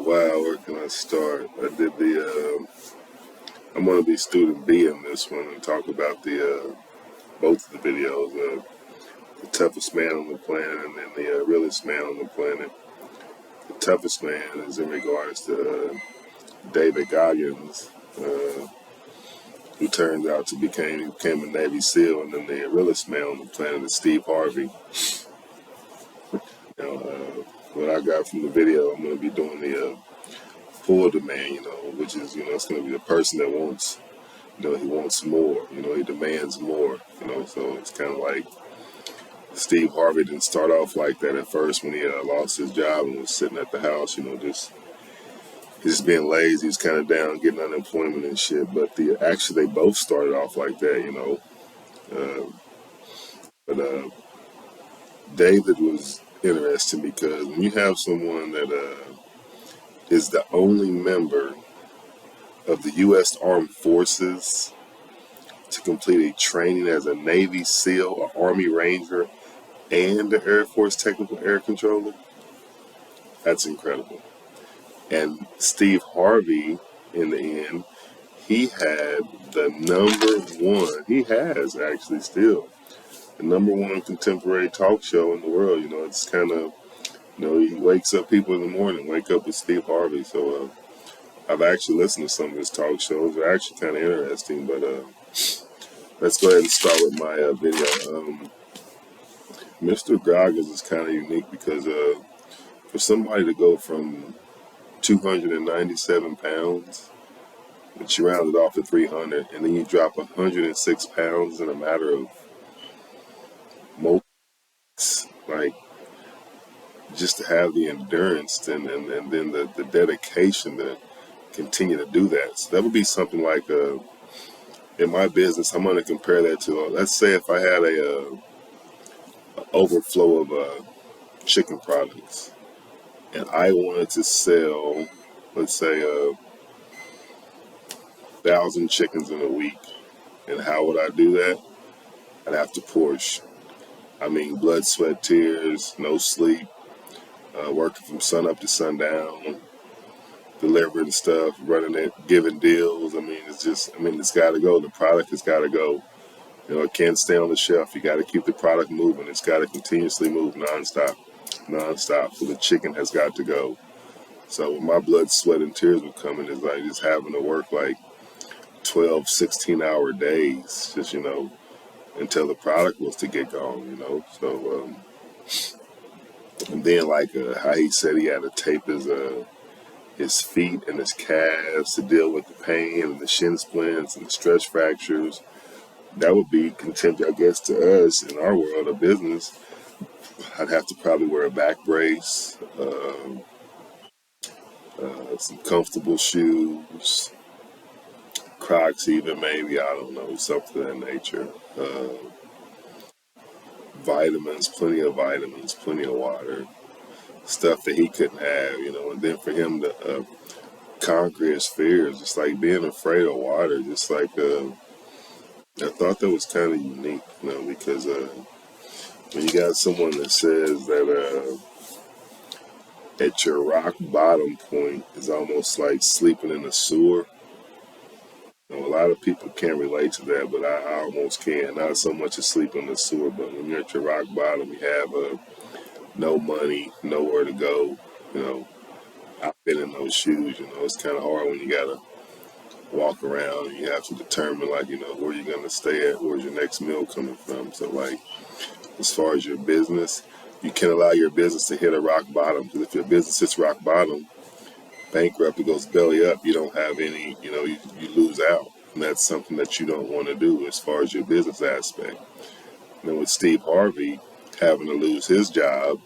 wow, where can I start? I did I'm going to be student B in this one and talk about both of the videos, the toughest man on the planet and then the realest man on the planet. The toughest man is in regards to David Goggins, who turned out to became a Navy SEAL, and then the realest man on the planet is Steve Harvey. What I got from the video, I'm going to be doing the full demand, which is, it's going to be the person that wants, he wants more, he demands more, so it's kind of like Steve Harvey didn't start off like that at first when he lost his job and was sitting at the house, just being lazy. He's kind of down, getting unemployment and shit. But actually, they both started off like that, But David was interesting because when you have someone that is the only member of the U.S. Armed Forces to complete a training as a Navy SEAL, an Army Ranger, and the Air Force Technical Air Controller, that's incredible. And Steve Harvey, in the end, he had he has actually still, the #1 contemporary talk show in the world. It's kind of, he wakes up people in the morning, wake up with Steve Harvey. So I've actually listened to some of his talk shows. They're actually kind of interesting, but let's go ahead and start with my video. Mr. Goggins is kind of unique because for somebody to go from 297 pounds, but you rounded off to 300, and then you drop 106 pounds in a matter of moments, like, just to have the endurance and then the dedication to continue to do that. So that would be something like, in my business, I'm going to compare that to, let's say if I had a overflow of chicken products, and I wanted to sell, let's say, 1,000 chickens in a week. And how would I do that? I'd have to push. I mean, blood, sweat, tears, no sleep, working from sun up to sundown, delivering stuff, running it, giving deals. It's got to go. The product has got to go. It can't stay on the shelf. You got to keep the product moving. It's got to continuously move nonstop. So the chicken has got to go. So when my blood, sweat, and tears were coming, it's like just having to work like 12, 16-hour days, just, until the product was to get gone, So, and then like how he said he had to tape his feet and his calves to deal with the pain and the shin splints and the stress fractures. That would be contempt, I guess, to us in our world of business. I'd have to probably wear a back brace, some comfortable shoes, Crocs even, maybe, I don't know, something of that nature. Vitamins, plenty of water, stuff that he couldn't have, and then for him to conquer his fears, just like being afraid of water, just like, I thought that was kind of unique, because when you got someone that says that at your rock bottom point is almost like sleeping in a sewer. A lot of people can't relate to that, but I almost can. Not so much as sleeping in the sewer, but when you're at your rock bottom, you have no money, nowhere to go. I've been in those shoes. It's kind of hard when you gotta walk around and you have to determine, like, where you're gonna stay at, where's your next meal coming from. So, like, as far as your business, you can't allow your business to hit a rock bottom, because if your business hits rock bottom, bankrupt, it goes belly up, you don't have any, you lose out. And that's something that you don't want to do as far as your business aspect. And then with Steve Harvey having to lose his job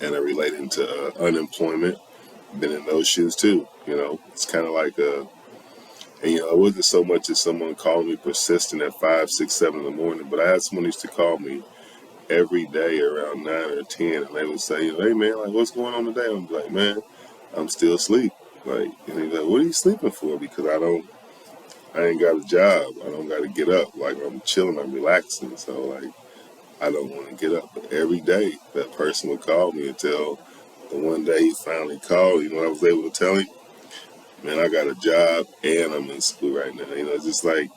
and it relating to unemployment, been in those shoes too. It's kind of like and it wasn't so much as someone calling me persistent at 5, 6, 7 in the morning, but I had someone who used to call me every day around 9 or 10, and they would say, hey man, like, what's going on today? I'm like, man, I'm still asleep. Like, and he's like, what are you sleeping for? Because I ain't got a job. I don't got to get up. Like, I'm chilling, I'm relaxing. So, like, I don't want to get up. But every day, that person would call me and tell The one day he finally called, I was able to tell him, man, I got a job and I'm in school right now. It's just like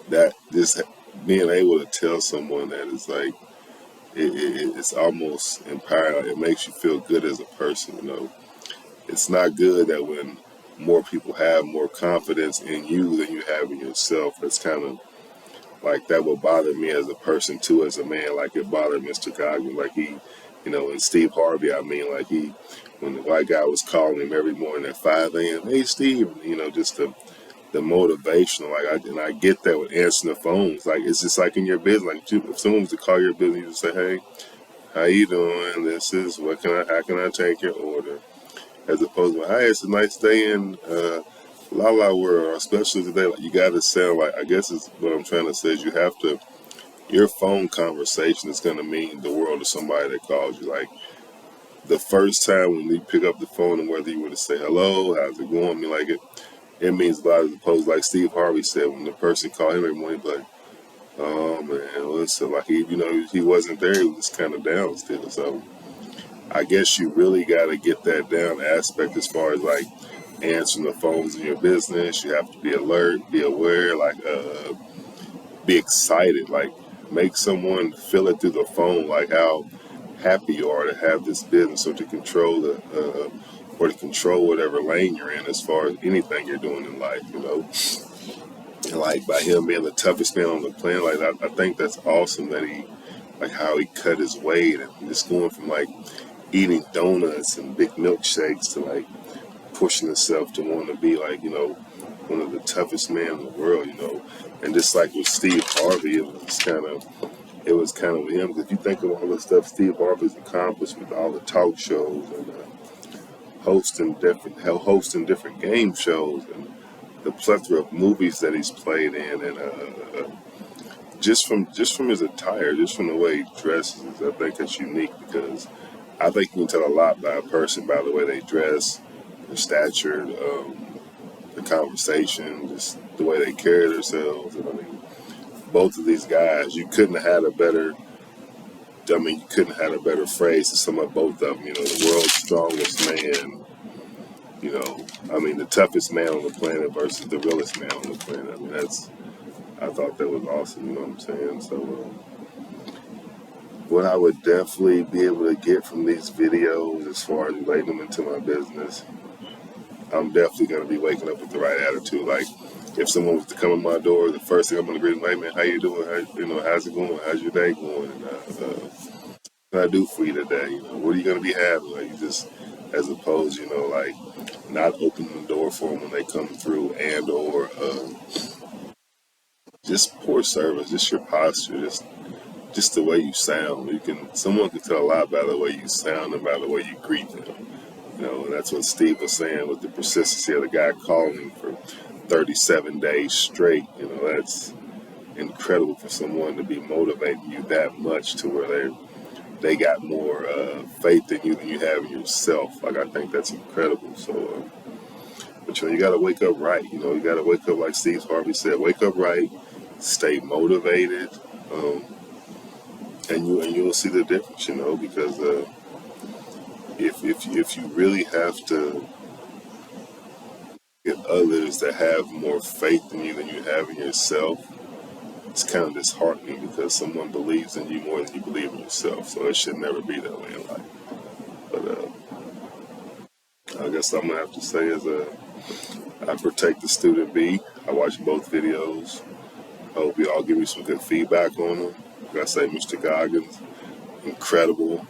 that, just being able to tell someone that is like, it's almost empowering. It makes you feel good as a person. It's not good that when more people have more confidence in you than you have in yourself. It's kind of like that would bother me as a person too, as a man. Like it bothered Mr. Goggins. Like and Steve Harvey. I mean, like when the white guy was calling him every morning at 5 a.m. Hey, Steve. Just the motivational. I get that with answering the phones. Like it's just like in your business. Like if someone was to call your business, you just say, hey, how you doing? This is how can I take your order? As opposed to, hey, it's a nice day in La La World, especially today. Like you got to sound like, I guess is what I'm trying to say is you have to. Your phone conversation is going to mean the world to somebody that calls you. Like the first time when you pick up the phone and whether you were to say hello, how's it going? I mean, like it means a lot as opposed like Steve Harvey said when the person called him every morning, like, oh man, listen, like he wasn't there, he was kind of down still. So I guess you really got to get that down aspect as far as like answering the phones in your business. You have to be alert, be aware, like be excited, like make someone feel it through the phone, like how happy you are to have this business or to control or to control whatever lane you're in as far as anything you're doing in life. And like by him being the toughest man on the planet, like I think that's awesome that like how he cut his weight and just going from like eating donuts and big milkshakes to like pushing himself to want to be like, one of the toughest men in the world. And just like with Steve Harvey, it was kind of with him, because if you think of all the stuff Steve Harvey's accomplished with all the talk shows and hosting different game shows and the plethora of movies that he's played in, and just from his attire, just from the way he dresses, I think it's unique because I think you can tell a lot by a person by the way they dress, their stature, the conversation, just the way they carry themselves. And I mean, both of these guys, you couldn't have had a better. You couldn't have had a better phrase to sum up both of them. The world's strongest man. The toughest man on the planet versus the realest man on the planet. I mean, I thought that was awesome. You know what I'm saying? So, what I would definitely be able to get from these videos as far as relating them into my business, I'm definitely going to be waking up with the right attitude. Like, if someone was to come in my door, the first thing I'm going to greet them, hey man, how you doing? How's it going? How's your day going? And what can I do for you today? What are you going to be having? Like, you just, as opposed, like not opening the door for them when they come through, and or just poor service, just your posture, just the way you sound. Someone can tell a lot by the way you sound and by the way you greet them. And that's what Steve was saying with the persistency of the guy calling him for 37 days straight. That's incredible for someone to be motivating you that much to where they got more faith in you than you have in yourself. Like, I think that's incredible. So, but you got to wake up right. You got to wake up like Steve Harvey said. Wake up right, stay motivated, and you'll see the difference. Because if you really have to get others that have more faith in you than you have in yourself, it's kind of disheartening because someone believes in you more than you believe in yourself. So it should never be that way in life. But I guess I'm gonna have to say is I protect the student B. I watch both videos. I hope you all give me some good feedback on them. Like I say, Mr. Goggins, incredible.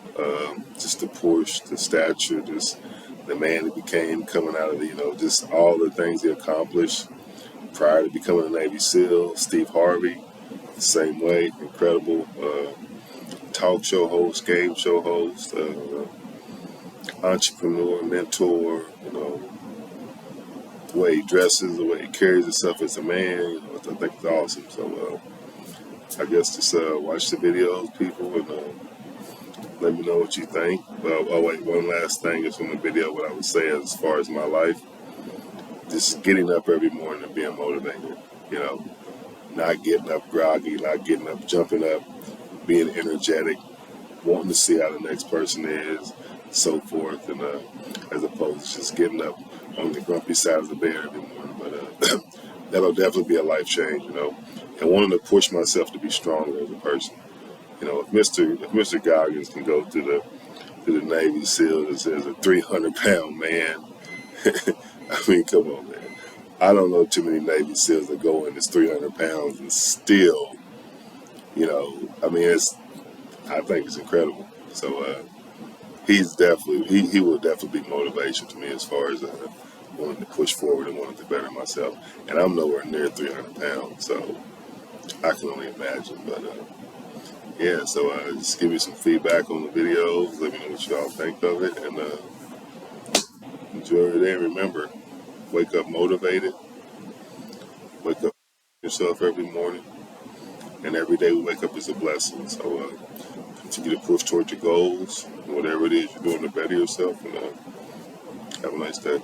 Just the push, the stature, just the man he became coming out of just all the things he accomplished prior to becoming a Navy SEAL. Steve Harvey, same way, incredible. Talk show host, game show host, entrepreneur, mentor. The way he dresses, the way he carries himself as a man. I think it's awesome. So I guess just watch the videos, people, and let me know what you think. Oh wait, one last thing is from the video. What I would say as far as my life, just getting up every morning and being motivated. Not getting up groggy, not getting up jumping up, being energetic, wanting to see how the next person is, so forth, and as opposed to just getting up on the grumpy side of the bed every morning. But that'll definitely be a life change, and wanting to push myself to be stronger as a person. If Mr. Goggins can go to the Navy SEALs as a 300-pound man, I mean, come on, man. I don't know too many Navy SEALs that go in as 300 pounds and still, I mean, I think it's incredible. So he will definitely be motivation to me as far as wanting to push forward and wanting to better myself. And I'm nowhere near 300 pounds, so I can only imagine. But yeah, so just give me some feedback on the videos. Let me know what y'all think of it, and enjoy your day. Remember, wake up motivated. Wake up yourself every morning, and every day we wake up is a blessing. So continue to push towards your goals, whatever it is you're doing to better yourself, and have a nice day.